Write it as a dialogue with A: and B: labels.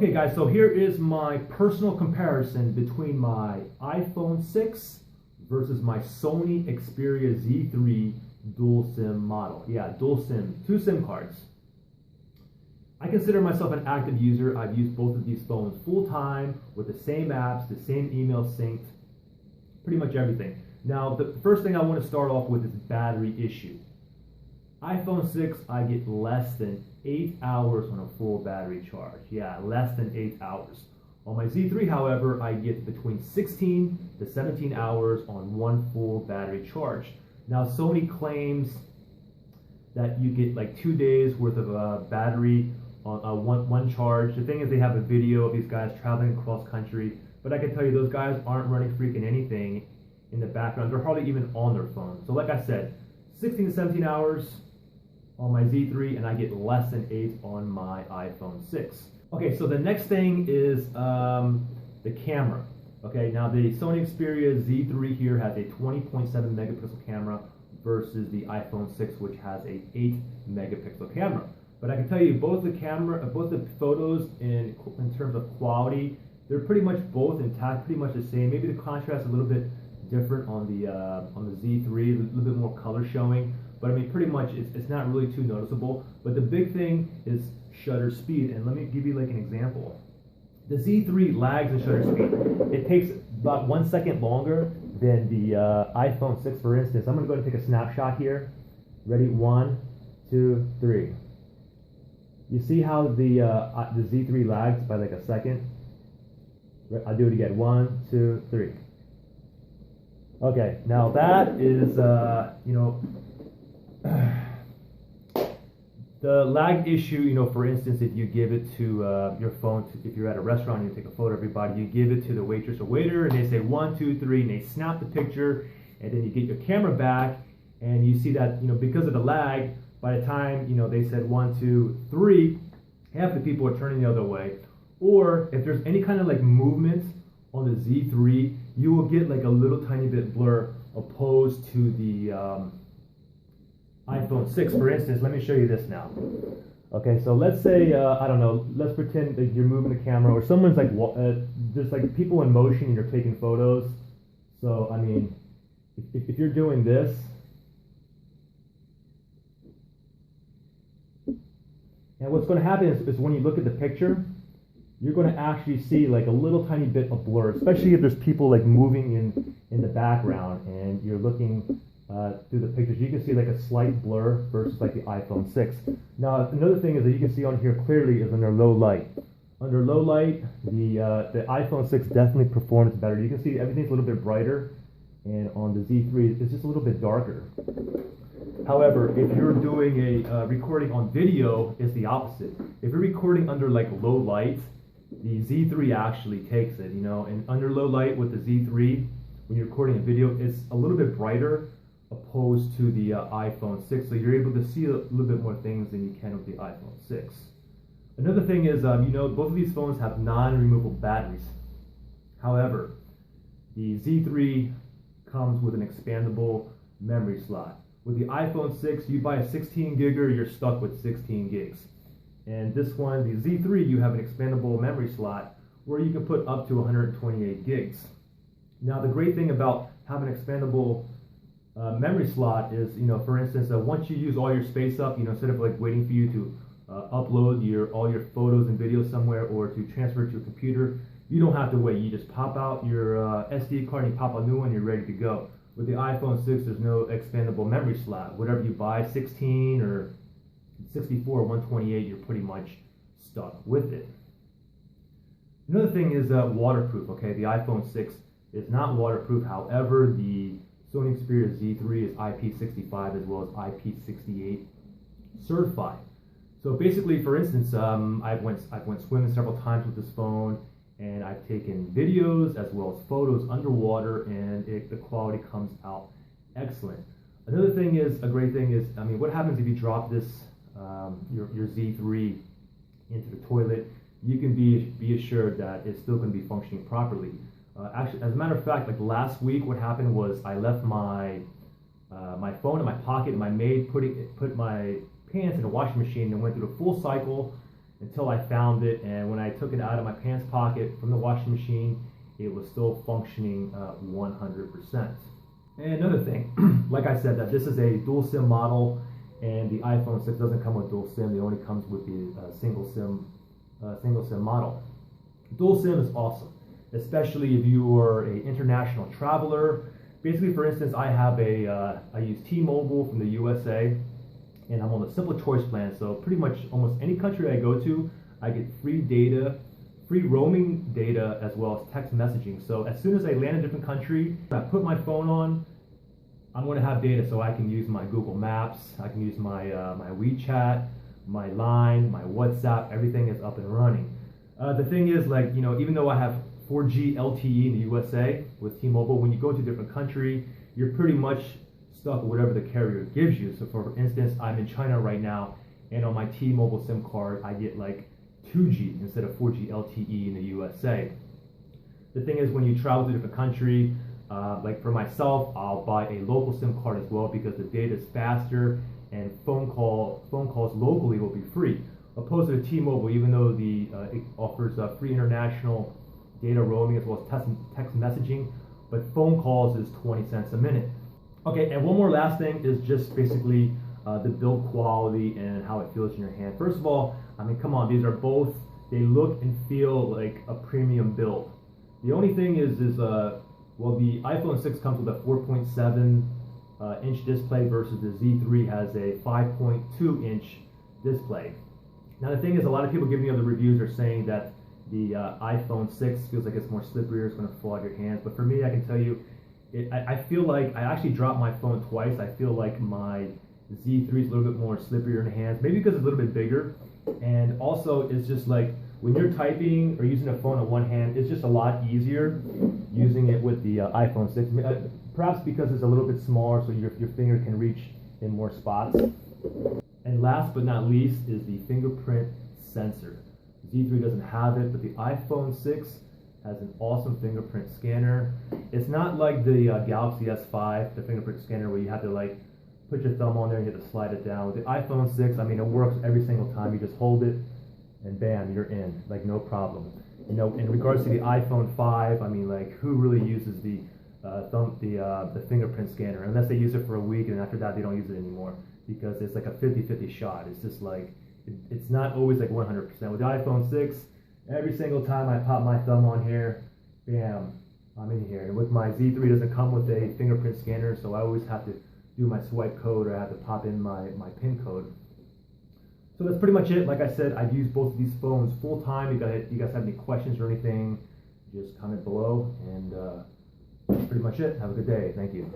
A: Okay guys, so here is my personal comparison between my iPhone 6 versus my Sony Xperia Z3 dual SIM model. Yeah, dual SIM, 2 SIM cards. I consider myself an active user. I've used both of these phones full time with the same apps, the same email synced, pretty much everything. Now, the first thing I want to start off with is battery issue. iPhone 6, I get less than 8 hours on a full battery charge. Yeah, less than 8 hours. On my Z3, however, I get between 16 to 17 hours on one full battery charge. Now, Sony claims that you get like 2 days worth of battery on one charge. The thing is, they have a video of these guys traveling across country, but I can tell you those guys aren't running freaking anything in the background. They're hardly even on their phone. So like I said, 16 to 17 hours on my Z3, and I get less than 8 on my iPhone 6. Okay, so the next thing is the camera. Okay, now the Sony Xperia Z3 here has a 20.7 megapixel camera versus the iPhone 6, which has a 8 megapixel camera. But I can tell you, both the photos in terms of quality, they're pretty much both intact, pretty much the same. Maybe the contrast is a little bit different on the Z3, a little bit more color showing. But I mean, pretty much it's not really too noticeable. But the big thing is shutter speed, and let me give you like an example. The Z3 lags in shutter speed. It takes about 1 second longer than the iPhone 6, for instance. I'm going to go ahead and take a snapshot here. Ready? 1, 2, 3. You see how the Z3 lags by like a second? I'll do it again. 1, 2, 3. Okay, now that is the lag issue, for instance, if you give it to your phone, if you're at a restaurant and you take a photo of everybody, you give it to the waitress or waiter, and they say 1, 2, 3, and they snap the picture, and then you get your camera back, and you see that, because of the lag, by the time, they said 1, 2, 3, half the people are turning the other way. Or if there's any kind of like movement on the Z3, you will get like a little tiny bit blur opposed to the iPhone 6, for instance. Let me show you this now. Okay, so let's say, I don't know, let's pretend that you're moving the camera, or someone's like, there's like people in motion and you're taking photos. So, I mean, if you're doing this, and what's going to happen is when you look at the picture, you're going to actually see like a little tiny bit of blur, especially if there's people like moving in the background and you're looking through the pictures. You can see like a slight blur versus like the iPhone 6. Now, another thing is that you can see on here clearly is under low light. Under low light, the iPhone 6 definitely performs better. You can see everything's a little bit brighter, and on the Z3, it's just a little bit darker. However, if you're doing a recording on video, it's the opposite. If you're recording under like low light, the Z3 actually takes it, and under low light with the Z3, when you're recording a video, it's a little bit brighter opposed to the iPhone 6, so you're able to see a little bit more things than you can with the iPhone 6. Another thing is, both of these phones have non-removable batteries. However, the Z3 comes with an expandable memory slot. With the iPhone 6, you buy a 16 gigger, you're stuck with 16 gigs. And this one, the Z3, you have an expandable memory slot where you can put up to 128 gigs. Now, the great thing about having an expandable memory slot is, for instance, once you use all your space up, instead of like waiting for you to upload all your photos and videos somewhere or to transfer it to a computer, you don't have to wait. You just pop out your SD card and you pop a new one, you're ready to go. With the iPhone 6, there's no expandable memory slot. Whatever you buy, 16 or 64 or 128, you're pretty much stuck with it. Another thing is waterproof. Okay, the iPhone 6 is not waterproof. However, the Sony Xperia Z3 is IP65 as well as IP68 certified. So basically, for instance, I've went swimming several times with this phone, and I've taken videos as well as photos underwater, and the quality comes out excellent. Another thing is, a great thing is, what happens if you drop this your Z3 into the toilet? You can be assured that it's still going to be functioning properly. Actually, as a matter of fact, like last week, what happened was I left my phone in my pocket, and my maid put my pants in a washing machine and went through the full cycle until I found it, and when I took it out of my pants pocket from the washing machine, it was still functioning 100%. And another thing, like I said, that this is a dual SIM model, and the iPhone 6 doesn't come with dual SIM. It only comes with the single SIM model. Dual SIM is awesome, especially if you are an international traveler. Basically, for instance, I use T-Mobile from the USA, and I'm on the Simple Choice plan. So pretty much almost any country I go to, I get free data, free roaming data, as well as text messaging. So as soon as I land in a different country, I put my phone on, I'm going to have data, so I can use my Google Maps, I can use my my WeChat, my Line, my WhatsApp. Everything is up and running. The thing is, like, you know, even though I have 4G LTE in the USA with T-Mobile, when you go to a different country, you're pretty much stuck with whatever the carrier gives you. So for instance, I'm in China right now, and on my T-Mobile SIM card, I get like 2G instead of 4G LTE in the USA. The thing is, when you travel to a different country, like for myself, I'll buy a local SIM card as well, because the data is faster and phone calls locally will be free. Opposed to T-Mobile, even though it offers free international data roaming as well as text messaging, but phone calls is 20 cents a minute. Okay, and one more last thing is just basically the build quality and how it feels in your hand. First of all, I mean, come on, these are both, they look and feel like a premium build. The only thing is well, the iPhone 6 comes with a 4.7 inch display versus the Z3 has a 5.2 inch display. Now the thing is, a lot of people giving me other reviews are saying that the iPhone 6 feels like it's more slippery, it's going to fall out of your hands. But for me, I can tell you, I feel like I actually dropped my phone twice. I feel like my Z3 is a little bit more slipperier in the hands, maybe because it's a little bit bigger. And also, it's just like when you're typing or using a phone in one hand, it's just a lot easier using it with the iPhone 6. Perhaps because it's a little bit smaller, so your finger can reach in more spots. And last but not least is the fingerprint sensor. Z3 doesn't have it, but the iPhone 6 has an awesome fingerprint scanner. It's not like the Galaxy S5, the fingerprint scanner, where you have to like put your thumb on there and you have to slide it down. With the iPhone 6, I mean, it works every single time. You just hold it and bam, you're in, like no problem. You know, in regards to the iPhone 5, I mean, like, who really uses the fingerprint scanner? Unless they use it for a week, and after that they don't use it anymore, because it's like a 50-50 shot. It's just like, it's not always like 100%. With the iPhone 6, every single time I pop my thumb on here, bam, I'm in here. And with my Z3, it doesn't come with a fingerprint scanner, so I always have to do my swipe code, or I have to pop in my PIN code. So that's pretty much it. Like I said, I've used both of these phones full time. You guys have any questions or anything, just comment below, and that's pretty much it. Have a good day. Thank you.